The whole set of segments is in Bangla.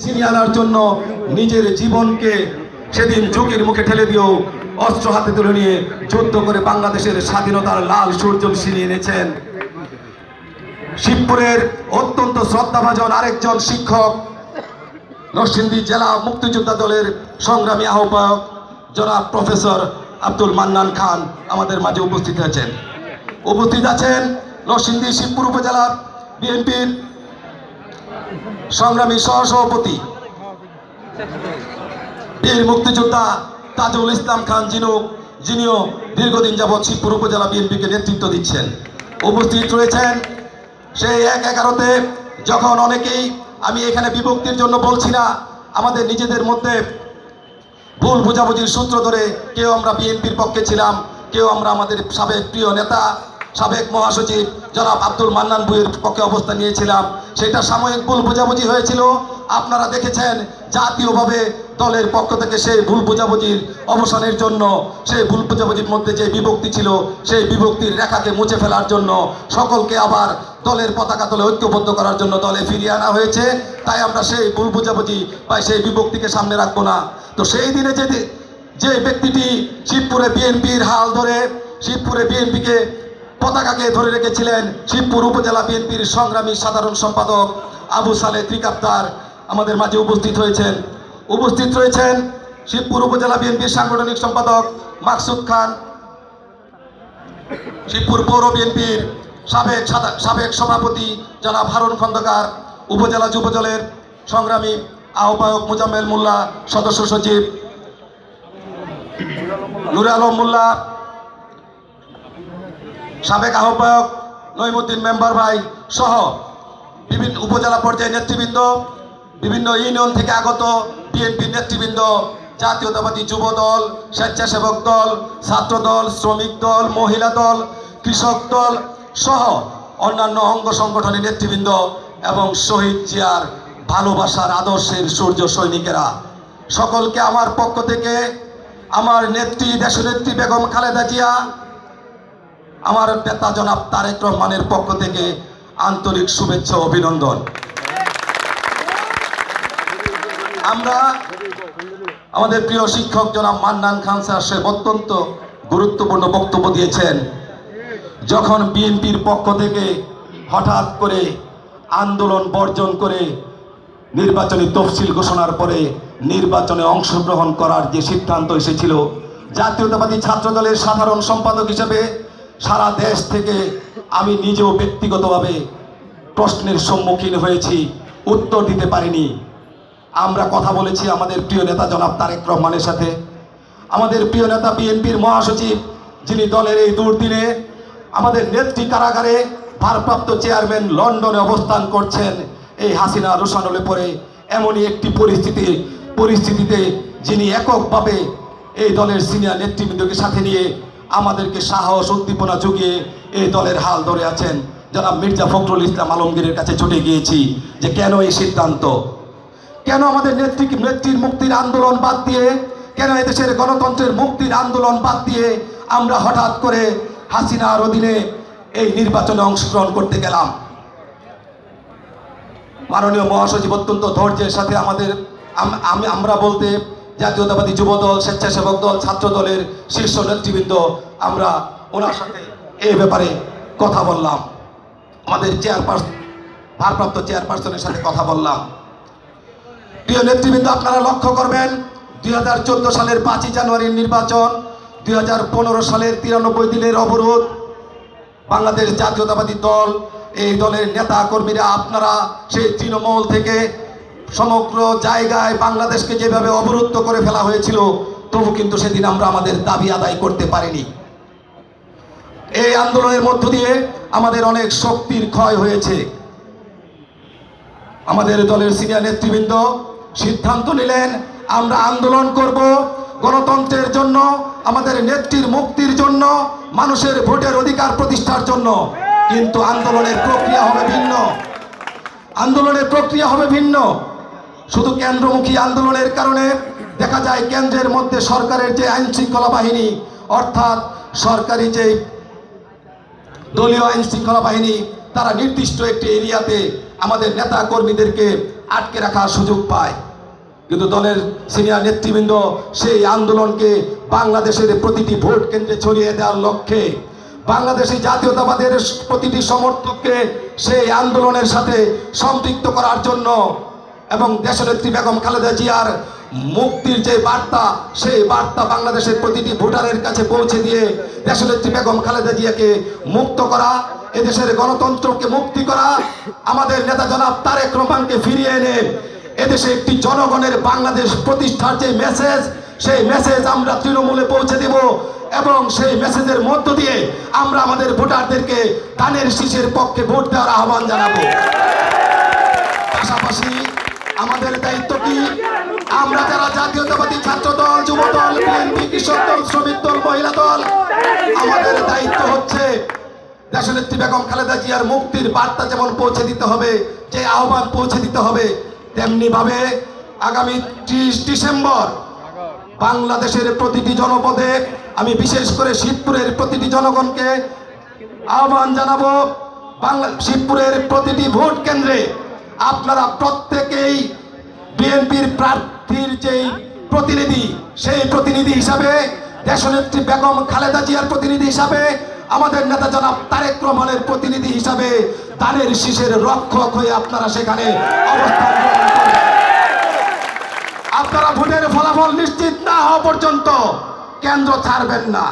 ছিনিয়ে আনার জন্য নিজের জীবনকে সেদিন ঝুঁকির মুখে ঠেলে দিয়েও অস্ত্র হাতে তুলে নিয়ে যুদ্ধ করে বাংলাদেশের স্বাধীনতার লাল সূর্য ছিনিয়ে এনেছেন। শিবপুরের অত্যন্ত শ্রদ্ধাভাজন আরেকজন শিক্ষক, নরসিংদী জেলা মুক্তিযোদ্ধা দলের সংগ্রামী আহ্বায়ক জনাব প্রফেসর আব্দুল মান্নান খান আমাদের মাঝে উপস্থিত আছেন নরসিংদী শিবপুর উপজেলা বিএনপির সংগ্রামী সহসভাপতি বীর মুক্তিযোদ্ধা তাজুল ইসলাম খান যিনিও দীর্ঘদিন যাবৎ শিবপুর উপজেলা বিএনপিকে নেতৃত্ব দিচ্ছেন। উপস্থিত রয়েছেন সেই ১/১১-তে যখন অনেকেই, আমি এখানে বিভক্তির জন্য বলছি না, আমাদের নিজেদের মধ্যে ভুল বোঝাবুঝির সূত্র ধরে কেউ আমরা বিএনপির পক্ষে ছিলাম, কেউ আমরা আমাদের সাবেক প্রিয় নেতা সাবেক মহাসচিব জনাব আব্দুল মান্নান ভূঁইয়ের পক্ষে অবস্থান নিয়েছিলাম। সেটা সাময়িক ভুল বোঝাবুঝি হয়েছিল। আপনারা দেখেছেন জাতীয়ভাবে দলের পক্ষ থেকে সেই ভুল বোঝাবুঝির অবসানের জন্য, সেই ভুল বোঝাবুঝির মধ্যে যে বিভক্তি ছিল সেই বিভক্তির রেখাকে মুছে ফেলার জন্য সকলকে আবার দলের পতাকা তলে ঐক্যবদ্ধ করার জন্য দলে ফিরিয়ে আনা হয়েছে। তাই আমরা সেই ভুল বোঝাবুঝি বা সেই বিভক্তিকে সামনে রাখবো না। তো সেই দিনে যে ব্যক্তিটি শিবপুরে বিএনপির হাল ধরে শিবপুরে বিএনপিকে পতাকাকে ধরে রেখেছিলেন, শিবপুর উপজেলা বিএনপির সংগ্রামী সাধারণ সম্পাদক আবু সালে ত্রিকাপ্তার আমাদের মাঝে উপস্থিত রয়েছেন শিবপুর উপজেলা বিএনপির সাংগঠনিক সম্পাদক মাকসুদ খান, শিবপুর পৌর বিএনপির সাবেক সভাপতি জনাব হারুন খন্দকার, উপজেলা যুবদলের সংগ্রামী আহ্বায়ক মুজাম্মেল মোল্লা, সদস্য সচিব নুরে আলম মোল্লা, সাবেক আহ্বায়ক নইমুদ্দিন মেম্বার ভাই সহ বিভিন্ন উপজেলা পর্যায়ে নেতৃবৃন্দ, বিভিন্ন ইউনিয়ন থেকে আগত বিএনপি নেতৃবৃন্দ, জাতীয়তাবাদী যুব দল, স্বেচ্ছাসেবক দল, ছাত্র দল, শ্রমিক দল, মহিলা দল, কৃষক দল সহ অন্যান্য অঙ্গ সংগঠনের নেতৃবৃন্দ এবং শহীদ জিয়ার ভালোবাসার আদর্শের সূর্য সৈনিকেরা, সকলকে আমার পক্ষ থেকে, আমার নেত্রী দেশনেত্রী বেগম খালেদা জিয়া, আমার নেতা জনাব তারেক রহমানের পক্ষ থেকে আন্তরিক শুভেচ্ছা ও অভিনন্দন। আমরা আমাদের প্রিয় শিক্ষক জনাব মান্নান খান স্যার সে অত্যন্ত গুরুত্বপূর্ণ বক্তব্য দিয়েছেন। যখন বিএনপির পক্ষ থেকে হঠাৎ করে আন্দোলন বর্জন করে নির্বাচনী তফসিল ঘোষণার পরে নির্বাচনে অংশগ্রহণ করার যে সিদ্ধান্ত এসেছিল, জাতীয়তাবাদী ছাত্র দলের সাধারণ সম্পাদক হিসেবে সারা দেশ থেকে আমি নিজেও ব্যক্তিগতভাবে প্রশ্নের সম্মুখীন হয়েছি, উত্তর দিতে পারিনি। আমরা কথা বলেছি আমাদের প্রিয় নেতা জনাব তারেক রহমানের সাথে, আমাদের প্রিয় নেতা বিএনপির মহাসচিব যিনি দলের এই দুর্দিনে, আমাদের নেত্রী কারাগারে ভারপ্রাপ্ত চেয়ারম্যান লন্ডনে অবস্থান করছেন এই হাসিনা রোশানলে পরে এমনই একটি পরিস্থিতিতে যিনি এককভাবে এই দলের সিনিয়র নেতৃবৃন্দকে সাথে নিয়ে আমাদেরকে সাহস উদ্দীপনা জুগিয়ে এই দলের হাল ধরে আছেন। জনাব মির্জা ফখরুল ইসলাম আলমগীরের কাছে ছুটে গিয়েছি যে কেন এই সিদ্ধান্ত, কেন আমাদের নেত্রীর মুক্তির আন্দোলন বাদ দিয়ে, কেন এদেশের গণতন্ত্রের মুক্তির আন্দোলন বাদ দিয়ে আমরা হঠাৎ করে হাসিনার অধীনে এই নির্বাচনে অংশগ্রহণ করতে গেলাম। মাননীয় মহাসচিব অত্যন্ত ধৈর্যের সাথে আমরা বলতে জাতীয়তাবাদী যুবদল, স্বেচ্ছাসেবক দল, ছাত্র দলের শীর্ষ নেতৃবৃন্দ, আমরা ওনার সাথে এই ব্যাপারে কথা বললাম, আমাদের ভারপ্রাপ্ত চেয়ারপারসনের সাথে কথা বললাম। প্রিয় নেতৃবৃন্দ, আপনারা লক্ষ্য করবেন 2014 সালের 5ই জানুয়ারির নির্বাচন, 2015 সালের 93 দিনের অবরোধ, বাংলাদেশ জাতীয়তাবাদী দল, এই দলের নেতা কর্মীরা আপনারা সেই তৃণমূল থেকে সমগ্র জায়গায় বাংলাদেশকে যেভাবে অবরুদ্ধ করে ফেলা হয়েছিল, তবু কিন্তু সেদিন আমরা আমাদের দাবি আদায় করতে পারিনি। এই আন্দোলনের মধ্য দিয়ে আমাদের অনেক শক্তির ক্ষয় হয়েছে। আমাদের দলের সিনিয়র নেতৃবৃন্দ সিদ্ধান্ত নিলেন আমরা আন্দোলন করব গণতন্ত্রের জন্য, আমাদের নেত্রীর মুক্তির জন্য, মানুষের ভোটের অধিকার প্রতিষ্ঠার জন্য। কিন্তু আন্দোলনের প্রক্রিয়া হবে ভিন্ন। শুধু কেন্দ্রমুখী আন্দোলনের কারণে দেখা যায় কেন্দ্রের মধ্যে সরকারের যে আইন শৃঙ্খলা বাহিনী, অর্থাৎ সরকারি যে দলীয় আইন শৃঙ্খলা বাহিনী, তারা নির্দিষ্ট একটি এরিয়াতে আমাদের নেতা কর্মীদেরকে আটকে রাখার সুযোগ পায়। কিন্তু দলের সিনিয়র নেতৃবৃন্দ সেই আন্দোলনকে বাংলাদেশের প্রতিটি ভোট কেন্দ্রে ছড়িয়ে দেওয়ার লক্ষ্যে বাংলাদেশি জাতীয়তাবাদের প্রতিটি সমর্থককে সেই আন্দোলনের সাথে সম্পৃক্ত করার জন্য এবং দেশনেত্রী বেগম খালেদা জিয়ার মুক্তির যে বার্তা, সেই বার্তা বাংলাদেশের প্রতিটি ভোটারের কাছে পৌঁছে দিয়ে দেশনেত্রী বেগম খালেদা জিয়াকে মুক্ত করা, এদেশের গণতন্ত্রকে মুক্তি করা, আমাদের নেতা জনাব তারেক রহমানকে ফিরিয়ে এনে এদেশে একটি জনগণের বাংলাদেশ প্রতিষ্ঠার যে মেসেজ, সেই মেসেজ আমরা তৃণমূলে পৌঁছে দেব এবং সেই মেসেজের মধ্য দিয়ে আমরা আমাদের ভোটারদেরকে ধানের শীষের পক্ষে ভোট দেওয়ার আহ্বান জানাবো। পাশাপাশি আমাদের দায়িত্ব কি, আমরা যারা জাতীয়তাবাদী ছাত্র দল, যুব দল, বিএনপি, কৃষক দল, শ্রমিক দল, মহিলা দল, আমাদের দায়িত্ব হচ্ছে দেশনেত্রী বেগম খালেদা জিয়ার মুক্তির বার্তা যেমন পৌঁছে দিতে হবে, যে আহ্বান পৌঁছে দিতে হবে, তেমনি ভাবে আগামী 30 ডিসেম্বর বাংলাদেশের প্রতিটি জনপদে, আমি বিশেষ করে শিবপুরের প্রতিটি জনগণকে আহ্বান জানাবো, শিবপুরের প্রতিটি ভোট কেন্দ্রে আপনারা প্রত্যেকেই বিএনপির প্রার্থীর যেই প্রতিনিধি, সেই প্রতিনিধি হিসাবে, দেশনেত্রী বেগম খালেদা জিয়ার প্রতিনিধি হিসাবে, আমাদের নেতা জনাব তারেক রহমানের প্রতিনিধি হিসাবে ধানের শীষের রক্ষক হয়ে আপনারা সেখানে অবস্থান গ্রহণ করবেন। আপনারা ভোটের ফলাফল নিশ্চিত না হওয়া পর্যন্ত কেন্দ্র ছাড়বেন না।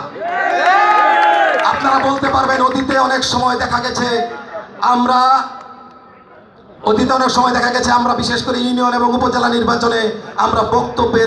আপনারা বলতে পারবেন অতীতে অনেক সময় দেখা গেছে আমরা বিশেষ করে ইউনিয়ন এবং উপজেলা নির্বাচনে আমরা বক্তব্যের